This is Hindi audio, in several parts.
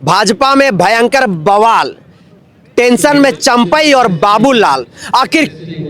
भाजपा में भयंकर बवाल, टेंशन में चंपई और बाबूलाल। आखिर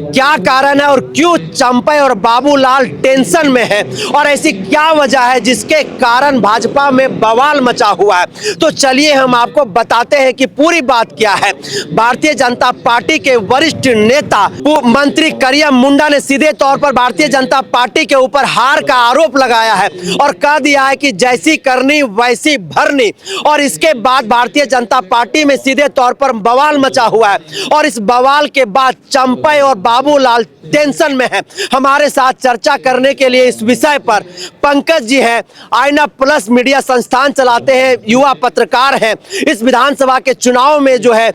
क्या कारण है और क्यों चंपई और बाबूलाल टेंशन में है और ऐसी क्या वजह है जिसके कारण भाजपा में बवाल मचा हुआ है? तो चलिए हम आपको बताते हैं कि पूरी बात क्या है। भारतीय जनता पार्टी के वरिष्ठ नेता मंत्री करिया मुंडा ने सीधे तौर पर भारतीय जनता पार्टी के ऊपर हार का आरोप लगाया है और कह दिया है कि जैसी करनी वैसी भरनी। और इसके बाद भारतीय जनता पार्टी में सीधे तौर पर बवाल मचा हुआ है और इस बवाल के बाद चंपई और बाबूलाल टेंशन में है। हमारे साथ चर्चा करने के लिए इस विषय पर पंकज जी हैं, आईना प्लस मीडिया संस्थान चलाते हैं, युवा पत्रकार हैं। इस विधानसभा के चुनाव में जो है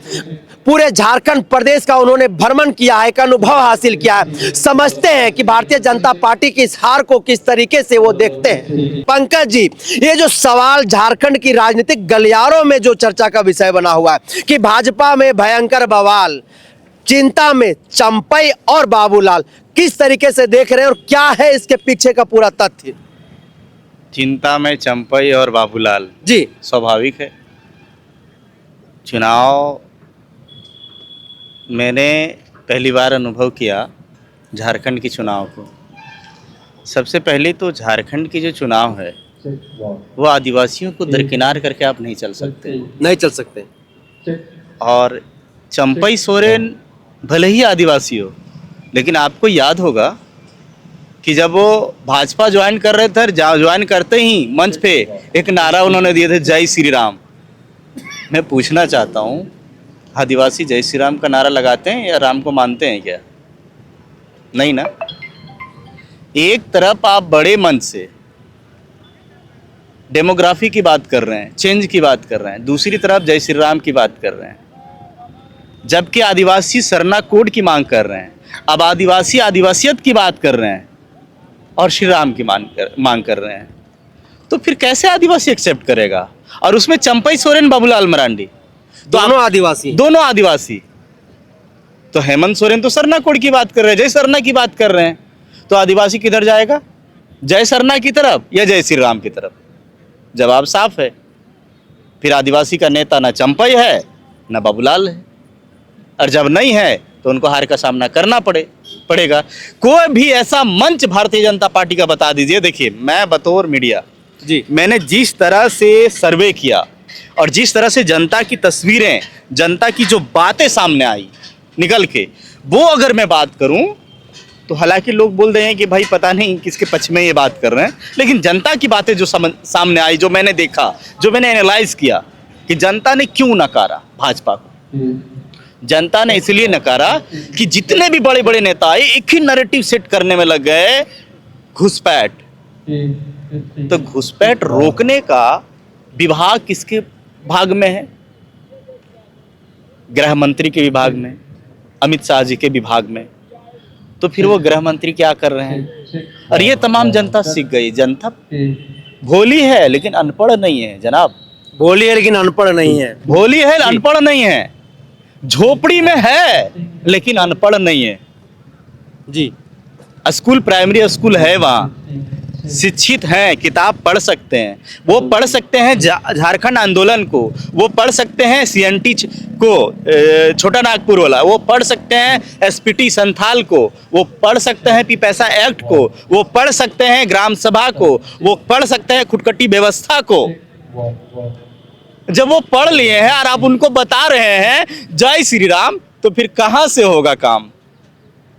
पूरे झारखंड प्रदेश का उन्होंने भ्रमण किया है, एक अनुभव हासिल किया है, समझते हैं कि भारतीय जनता पार्टी की इस हार को किस तरीके से वो देखते हैं। पंकज जी, ये जो सवाल झारखंड की राजनीतिक गलियारों में जो चर्चा का विषय बना हुआ है कि भाजपा में भयंकर बवाल, चिंता में चंपई और बाबूलाल, किस तरीके से देख रहे हैं और क्या है इसके पीछे का पूरा तथ्य? चिंता में चंपई और बाबूलाल जी, स्वाभाविक है। चुनाव मैंने पहली बार अनुभव किया झारखंड के चुनाव को। सबसे पहले तो झारखंड की जो चुनाव है वो आदिवासियों को दरकिनार करके आप नहीं चल सकते। और चंपई सोरेन भले ही आदिवासी हो, लेकिन आपको याद होगा कि जब वो भाजपा ज्वाइन कर रहे थे, ज्वाइन करते ही मंच पे एक नारा उन्होंने दिए थे, जय श्री राम। मैं पूछना चाहता हूँ, आदिवासी जय श्री राम का नारा लगाते हैं या राम को मानते हैं क्या? नहीं ना। एक तरफ आप बड़े मंच से डेमोग्राफी की बात कर रहे हैं, चेंज की बात कर रहे हैं, दूसरी तरफ जय श्री राम की बात कर रहे हैं, जबकि आदिवासी सरना कोड की मांग कर रहे हैं। अब आदिवासी आदिवासियत की बात कर रहे हैं और श्री राम की मांग कर रहे हैं, तो फिर कैसे आदिवासी एक्सेप्ट करेगा? और उसमें चंपई सोरेन, बाबूलाल मरांडी दोनों आदिवासी। तो हेमंत सोरेन तो सरना कोड की बात कर रहे हैं, जय सरना की बात कर रहे हैं, तो आदिवासी किधर जाएगा? जय सरना की तरफ या जय श्री राम की तरफ? जवाब साफ है। फिर आदिवासी का नेता ना चंपई है ना बाबूलाल है, और जब नहीं है तो उनको हार का सामना करना पड़ेगा। कोई भी ऐसा मंच भारतीय जनता पार्टी का बता दीजिए। देखिए, मैं बतौर मीडिया जी, मैंने जिस तरह से सर्वे किया और जिस तरह से जनता की तस्वीरें, जनता की जो बातें सामने आई निकल के, वो अगर मैं बात करूं तो हालांकि लोग बोल रहे हैं कि भाई पता नहीं किसके पक्ष में ये बात कर रहे हैं, लेकिन जनता की बातें जो सामने आई, जो मैंने देखा, जो मैंने एनालाइज किया कि जनता ने क्यों नकारा भाजपा को। जनता ने इसलिए नकारा कि जितने भी बड़े बड़े नेता आए एक ही नैरेटिव सेट करने में लग गए, घुसपैठ। तो घुसपैठ रोकने का विभाग किसके भाग में है? गृह मंत्री के विभाग में, अमित शाह जी के विभाग में। तो फिर वो गृह मंत्री क्या कर रहे हैं? और ये तमाम जनता सीख गई। जनता भोली है लेकिन अनपढ़ नहीं है जनाब। भोली है लेकिन अनपढ़ नहीं है। भोली है अनपढ़ नहीं है। झोपड़ी में है लेकिन अनपढ़ नहीं है जी। स्कूल, प्राइमरी स्कूल है, वहाँ शिक्षित हैं, किताब पढ़ सकते हैं। वो पढ़ सकते हैं झारखंड आंदोलन को, वो पढ़ सकते हैं सीएनटी को, छोटा नागपुर वाला, वो पढ़ सकते हैं एसपीटी संथाल को, वो पढ़ सकते हैं पीपैसा एक्ट को, वो पढ़ सकते हैं ग्राम सभा को, वो पढ़ सकते हैं खुटकटी व्यवस्था को। जब वो पढ़ लिए हैं और आप उनको बता रहे हैं जय श्री राम, तो फिर कहां से होगा काम?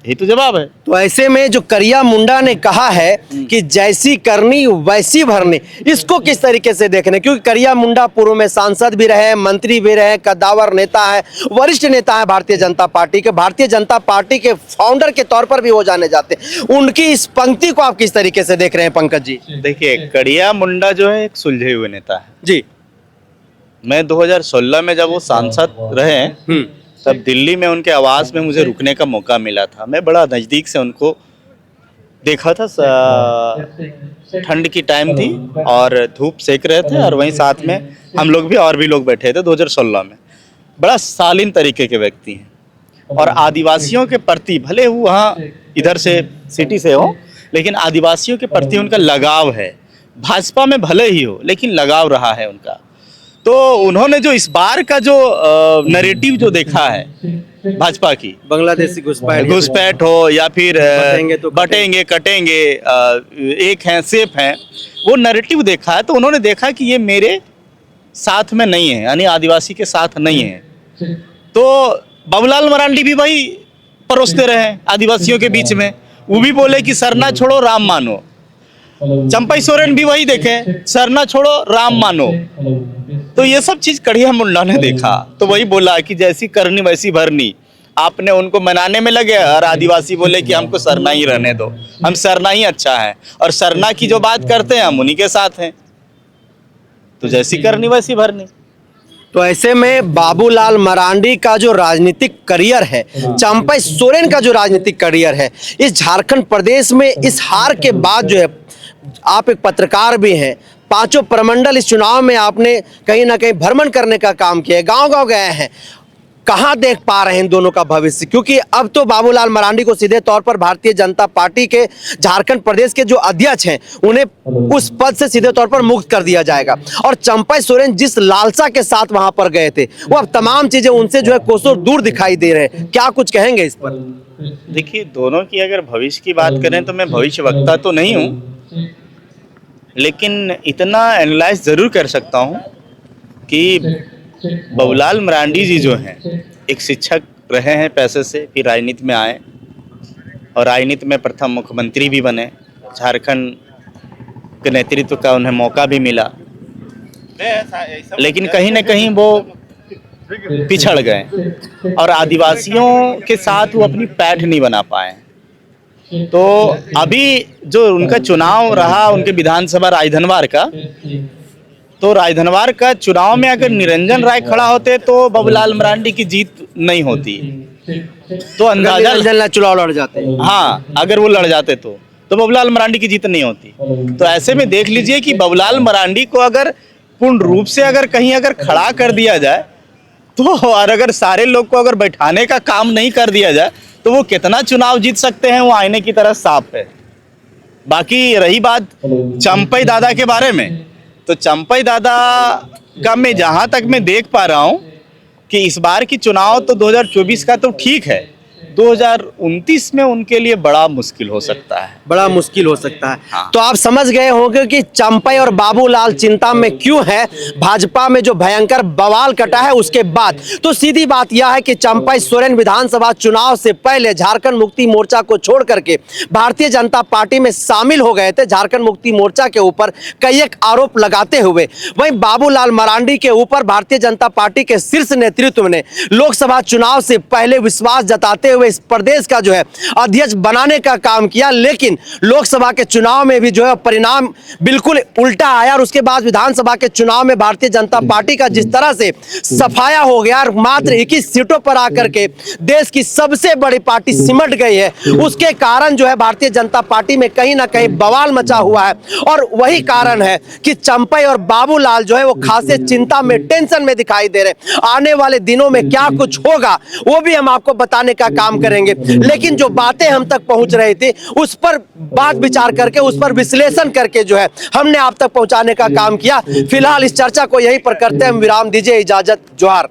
यही तो जवाब है। तो ऐसे में जो करिया मुंडा ने कहा है कि जैसी करनी वैसी भरनी, इसको किस तरीके से देखने? क्योंकि करिया मुंडा पूर्व में सांसद भी रहे, मंत्री भी रहे, कद्दावर नेता है, वरिष्ठ नेता है भारतीय जनता पार्टी के, भारतीय जनता पार्टी के फाउंडर के तौर पर भी वो जाने जाते हैं। उनकी इस पंक्ति को आप किस तरीके से देख रहे हैं पंकज जी? देखिए, करिया मुंडा जो है एक सुलझे हुए नेता है जी। मैं 2016 में जब वो सांसद रहे तब दिल्ली में उनके आवास में मुझे रुकने का मौका मिला था। मैं बड़ा नज़दीक से उनको देखा था। ठंड की टाइम थी और धूप सेक रहे थे और वहीं साथ में हम लोग भी और भी लोग बैठे थे 2016 में। बड़ा शालीन तरीके के व्यक्ति हैं और आदिवासियों के प्रति, भले वो वहाँ इधर से सिटी से हो, लेकिन आदिवासियों के प्रति उनका लगाव है। भाजपा में भले ही हो लेकिन लगाव रहा है उनका। तो उन्होंने जो इस बार का जो नैरेटिव जो देखा है भाजपा की, बांग्लादेशी घुसपैठ घुसपैठ हो या फिर बटेंगे तो बटेंगे कटेंगे, एक हैं सेफ हैं, वो नैरेटिव देखा है। तो उन्होंने देखा कि ये मेरे साथ में नहीं है, यानी आदिवासी के साथ नहीं है। तो बाबूलाल मरांडी भी वही परोसते रहे आदिवासियों के बीच में, वो भी बोले कि सरना छोड़ो राम मानो। चंपई सोरेन भी वही देखे, सरना छोड़ो राम मानो। तो ये सब चीज कड़िया मुंडा ने देखा, तो वही बोला कि जैसी करनी वैसी भरनी। आपने उनको मनाने में लगे और आदिवासी बोले कि हमको सरना ही रहने दो, हम सरना ही अच्छा है, और सरना की जो बात करते हैं हम उन्हीं के साथ हैं। तो जैसी करनी वैसी भरनी। तो ऐसे में बाबूलाल मरांडी का जो राजनीतिक करियर है, चंपई सोरेन का जो राजनीतिक करियर है, इस झारखंड प्रदेश में इस हार के बाद जो है, आप एक पत्रकार भी हैं, पांचों प्रमंडल इस चुनाव में आपने कहीं ना कहीं भ्रमण करने का काम किया है, गांव-गांव गए हैं, कहां देख पा रहे हैं इन दोनों का भविष्य? क्योंकि अब तो बाबूलाल मरांडी को सीधे तौर पर भारतीय जनता पार्टी के झारखंड प्रदेश के जो अध्यक्ष हैं, उन्हें उस पद से सीधे तौर पर मुक्त कर दिया जाएगा। और चंपई सोरेन जिस लालसा के साथ वहां पर गए थे, वो अब तमाम चीजें उनसे जो है कोसों दूर दिखाई दे रहे हैं। क्या कुछ कहेंगे इस पर? देखिए, दोनों की अगर भविष्य की बात करें तो मैं भविष्यवक्ता तो नहीं हूँ, लेकिन इतना एनालाइज जरूर कर सकता हूँ कि बाबूलाल मरांडी जी जो हैं, एक शिक्षक रहे हैं पैसे से, फिर राजनीति में आए और राजनीति में प्रथम मुख्यमंत्री भी बने। झारखंड के नेतृत्व का उन्हें मौका भी मिला, लेकिन कहीं ना कहीं वो पिछड़ गए और आदिवासियों के साथ वो अपनी पैठ नहीं बना पाए। तो अभी जो उनका चुनाव रहा उनके विधानसभा राजधनवार का, तो राजधनवार का चुनाव में अगर निरंजन राय खड़ा होते तो बाबूलाल मरांडी की जीत नहीं होती। तो अंदाजा निरंजन चुनाव लड़ जाते, हाँ, अगर वो लड़ जाते तो बाबूलाल मरांडी की जीत नहीं होती। तो ऐसे में देख लीजिए कि बाबूलाल मरांडी को अगर पूर्ण रूप से अगर कहीं अगर खड़ा कर दिया जाए तो, और अगर सारे लोग को अगर बैठाने का काम नहीं कर दिया जाए तो वो कितना चुनाव जीत सकते हैं, वो आईने की तरह साफ है। बाकी रही बात चंपई दादा के बारे में, तो चंपई दादा का मैं जहां तक मैं देख पा रहा हूं कि इस बार की चुनाव तो 2024 का तो ठीक है, 2029 में उनके लिए बड़ा मुश्किल हो सकता है, बड़ा मुश्किल हो सकता है। हाँ। तो आप समझ गए होंगे कि चंपई और बाबूलाल चिंता में क्यों है। भाजपा में जो भयंकर बवाल कटा है उसके बाद तो सीधी बात यह है कि चंपई सोरेन विधानसभा चुनाव से पहले झारखंड मुक्ति मोर्चा को छोड़ करके भारतीय जनता पार्टी में शामिल हो गए थे, झारखंड मुक्ति मोर्चा के ऊपर कई एक आरोप लगाते हुए। वहीं बाबूलाल मरांडी के ऊपर भारतीय जनता पार्टी के शीर्ष नेतृत्व ने लोकसभा चुनाव से पहले विश्वास जताते हुए इस प्रदेश का जो है अध्यक्ष बनाने का काम किया, लेकिन लोकसभा के चुनाव में भी जो है परिणाम बिल्कुल उल्टा आया। और उसके बाद विधानसभा के चुनाव में भारतीय जनता पार्टी का जिस तरह से सफाया हो गया, मात्र 21 सीटों पर आकर के देश की सबसे बड़ी पार्टी सिमट गई है, उसके कारण जो है भारतीय जनता पार्टी में कहीं ना कहीं बवाल मचा हुआ है। और वही कारण है कि चंपई और बाबूलाल जो है वो खासे चिंता में, टेंशन में दिखाई दे रहे। आने वाले दिनों में क्या कुछ होगा वो भी हम आपको बताने का काम करेंगे, लेकिन जो बातें हम तक पहुंच रही थी उस पर बात विचार करके, उस पर विश्लेषण करके जो है हमने आप तक पहुंचाने का काम किया। फिलहाल इस चर्चा को यहीं पर करते हैं विराम, दीजिए इजाजत, जोहार।